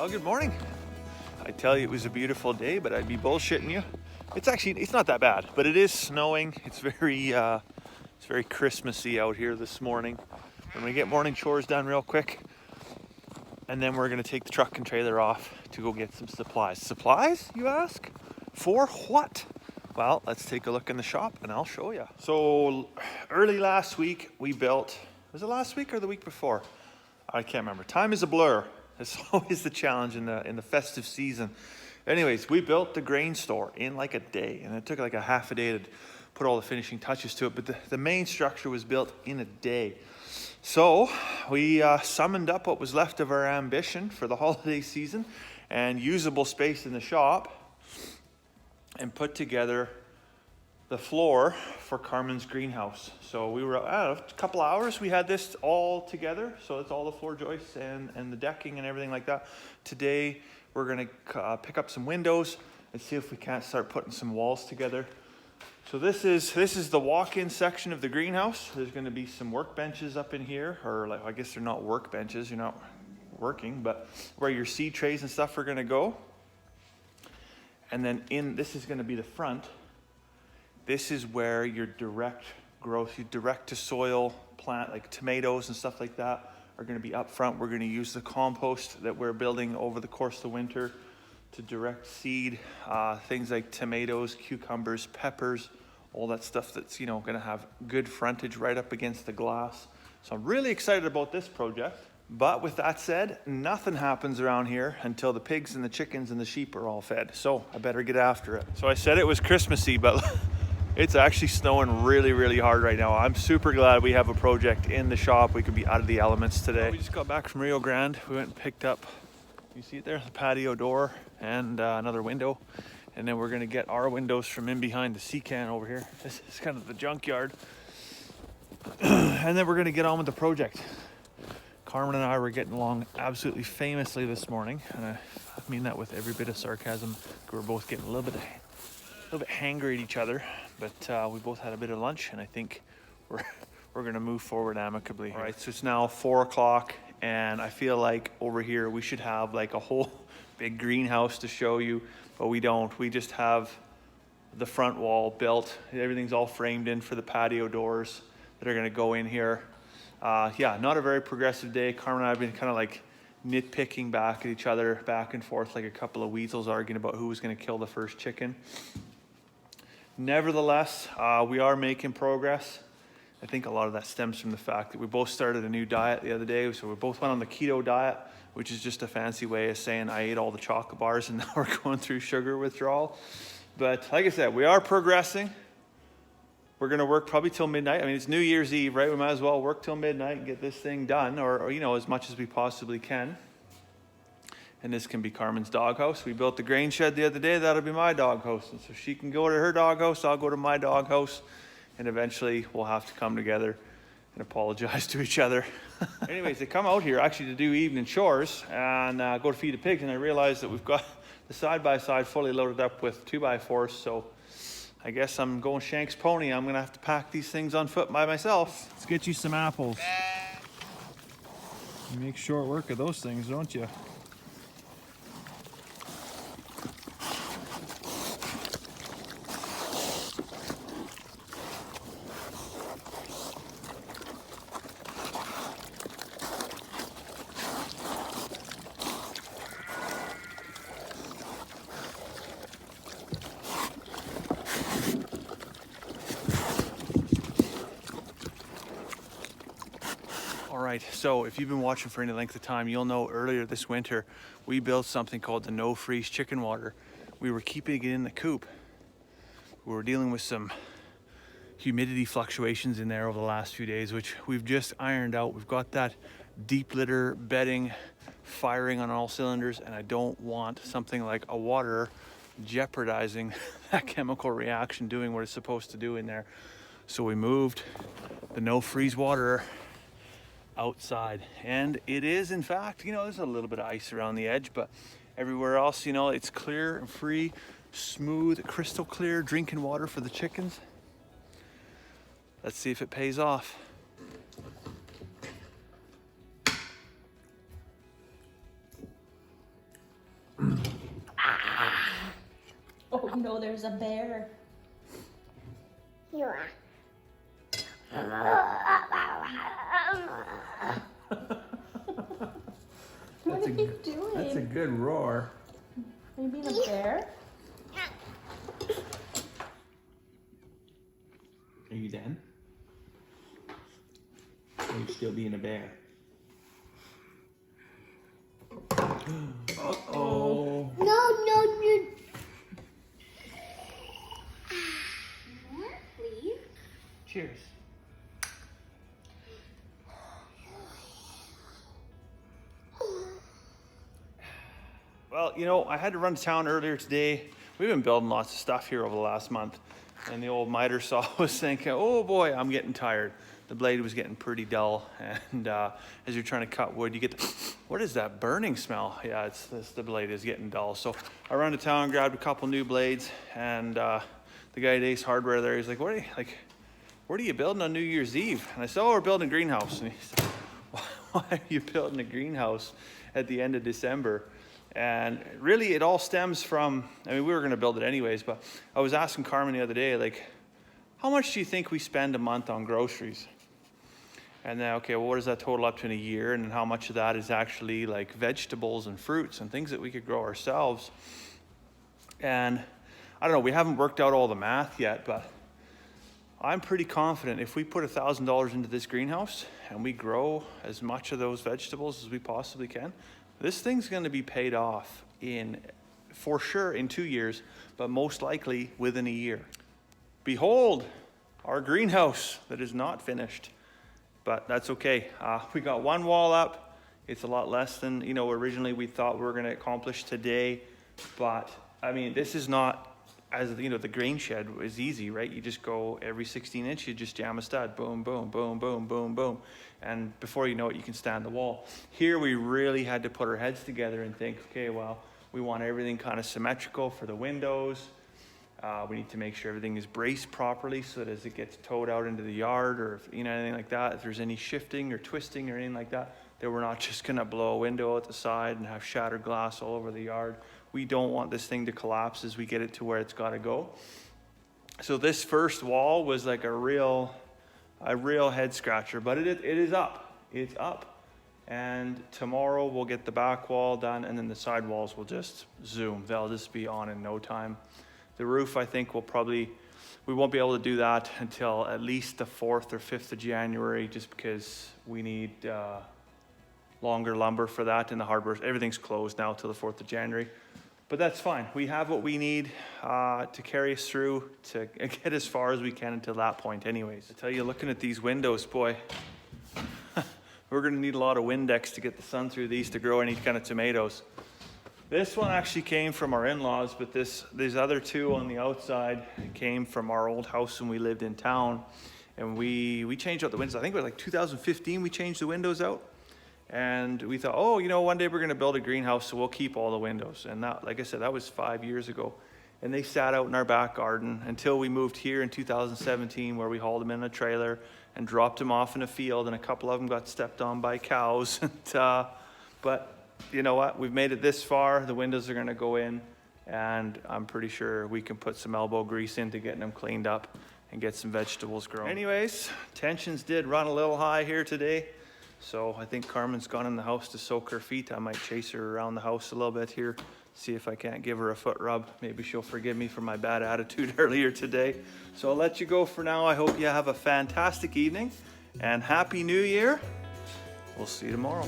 Well, good morning. I tell you it was a beautiful day, but I'd be bullshitting you. It's not that bad, but it is snowing. It's very Christmassy out here this morning. I'm gonna get morning chores done real quick, and then we're gonna take the truck and trailer off to go get some supplies. Supplies, you ask? For what? Well, let's take a look in the shop and I'll show you. So early last week we built, was it last week or the week before? I can't remember. Time is a blur. It's always the challenge in the festive season. Anyways, we built the grain store in like a day, and it took like a half a day to put all the finishing touches to it, but the main structure was built in a day. So we summoned up what was left of our ambition for the holiday season and usable space in the shop and put together the floor for Carmen's greenhouse. So we were a couple hours, we had this all together. So it's all the floor joists and the decking and everything like that. Today we're gonna pick up some windows and see if we can't start putting some walls together. So this is the walk-in section of the greenhouse. There's gonna be some workbenches up in here, or like, I guess they're not workbenches, you're not working, but where your seed trays and stuff are gonna go. And then this is gonna be the front. This is where your direct growth, your direct to soil plant, like tomatoes and stuff like that, are gonna be up front. We're gonna use the compost that we're building over the course of the winter to direct seed, things like tomatoes, cucumbers, peppers, all that stuff that's, gonna have good frontage right up against the glass. So I'm really excited about this project. But with that said, nothing happens around here until the pigs and the chickens and the sheep are all fed. So I better get after it. So I said it was Christmassy, but it's actually snowing really, really hard right now. I'm super glad we have a project in the shop. We could be out of the elements today. We just got back from Rio Grande. We went and picked up, you see it there, the patio door and another window. And then we're gonna get our windows from in behind the sea can over here. This is kind of the junkyard. And then we're gonna get on with the project. Carmen and I were getting along absolutely famously this morning, and I mean that with every bit of sarcasm. We're both getting a little bit hangry at each other, but we both had a bit of lunch, and I think we're gonna move forward amicably. All right, so it's now 4 o'clock, and I feel like over here we should have like a whole big greenhouse to show you, but we don't. We just have the front wall built. Everything's all framed in for the patio doors that are gonna go in here. Yeah, not a very progressive day. Carmen and I have been kind of like nitpicking back at each other, back and forth, like a couple of weasels arguing about who was going to kill the first chicken. Nevertheless, we are making progress. I think a lot of that stems from the fact that we both started a new diet the other day. So we both went on the keto diet, which is just a fancy way of saying I ate all the chocolate bars and now we're going through sugar withdrawal. But like I said, we are progressing. We're going to work probably till midnight. I mean, it's New Year's Eve, right? We might as well work till midnight and get this thing done, or as much as we possibly can. And this can be Carmen's doghouse. We built the grain shed the other day. That'll be my doghouse. And so she can go to her doghouse, I'll go to my doghouse, and eventually we'll have to come together and apologize to each other. Anyways, they come out here actually to do evening chores and go to feed the pigs, and I realized that we've got the side-by-side fully loaded up with 2x4s, so I guess I'm going Shank's pony. I'm gonna have to pack these things on foot by myself. Let's get you some apples. You make short work of those things, don't you? All right, so if you've been watching for any length of time, you'll know earlier this winter, we built something called the no-freeze chicken water. We were keeping it in the coop. We were dealing with some humidity fluctuations in there over the last few days, which we've just ironed out. We've got that deep litter bedding firing on all cylinders, and I don't want something like a water jeopardizing that chemical reaction doing what it's supposed to do in there. So we moved the no-freeze water outside, and it is in fact, there's a little bit of ice around the edge, but everywhere else, it's clear and free, smooth, crystal clear drinking water for the chickens. Let's see if it pays off. Oh no, there's a bear. What are you doing? That's a good roar. Are you being a bear? Are you done? Or are you still being a bear? Uh-oh. No. Please. Cheers. Well, you know, I had to run to town earlier today. We've been building lots of stuff here over the last month. And the old miter saw was thinking, oh boy, I'm getting tired. The blade was getting pretty dull. And as you're trying to cut wood, you get, what is that burning smell? Yeah, it's this, the blade is getting dull. So I ran to town, grabbed a couple new blades, and the guy at Ace Hardware there, he's like, what are you building on New Year's Eve? And I said, oh, we're building a greenhouse. And he said, why are you building a greenhouse at the end of December? And really, it all stems from, I mean, we were going to build it anyways, but I was asking Carmen the other day, like, how much do you think we spend a month on groceries? And then, okay, well, what does that total up to in a year? And how much of that is actually like vegetables and fruits and things that we could grow ourselves? And I don't know, we haven't worked out all the math yet, but I'm pretty confident if we put $1,000 into this greenhouse and we grow as much of those vegetables as we possibly can, this thing's going to be paid off for sure in 2 years, but most likely within a year. Behold, our greenhouse that is not finished, but that's okay. We got one wall up. It's a lot less than, you know, originally we thought we were going to accomplish today. But I mean, this is not, as you know, the grain shed is easy, right? You just go every 16 inch, you just jam a stud, boom, boom, boom, boom, boom, boom. And before you know it, you can stand the wall. Here, we really had to put our heads together and think, okay, well, we want everything kind of symmetrical for the windows. We need to make sure everything is braced properly so that as it gets towed out into the yard or if, you know, anything like that, if there's any shifting or twisting or anything like that, that we're not just gonna blow a window at the side and have shattered glass all over the yard. We don't want this thing to collapse as we get it to where it's gotta go. So this first wall was like a real head scratcher, but it is up. It's up. And tomorrow we'll get the back wall done, and then the side walls will just zoom. They'll just be on in no time. The roof, I think, we won't be able to do that until at least the 4th or 5th of January, just because we need longer lumber for that, and the hardware, everything's closed now till the 4th of January. But that's fine. We have what we need to carry us through to get as far as we can until that point anyways. I tell you, looking at these windows, boy, we're gonna need a lot of Windex to get the sun through these to grow any kind of tomatoes. This one actually came from our in-laws, but these other two on the outside came from our old house when we lived in town. And we changed out the windows. I think it was like 2015 we changed the windows out. And we thought, oh, you know, one day we're gonna build a greenhouse, so we'll keep all the windows. And that, like I said, that was 5 years ago. And they sat out in our back garden until we moved here in 2017, where we hauled them in a trailer and dropped them off in a field, and a couple of them got stepped on by cows. But you know what? We've made it this far. The windows are going to go in, and I'm pretty sure we can put some elbow grease into getting them cleaned up and get some vegetables growing. Anyways, tensions did run a little high here today, so I think Carmen's gone in the house to soak her feet. I might chase her around the house a little bit here, see if I can't give her a foot rub. Maybe she'll forgive me for my bad attitude earlier today. So I'll let you go for now. I hope you have a fantastic evening, and Happy New Year. We'll see you tomorrow.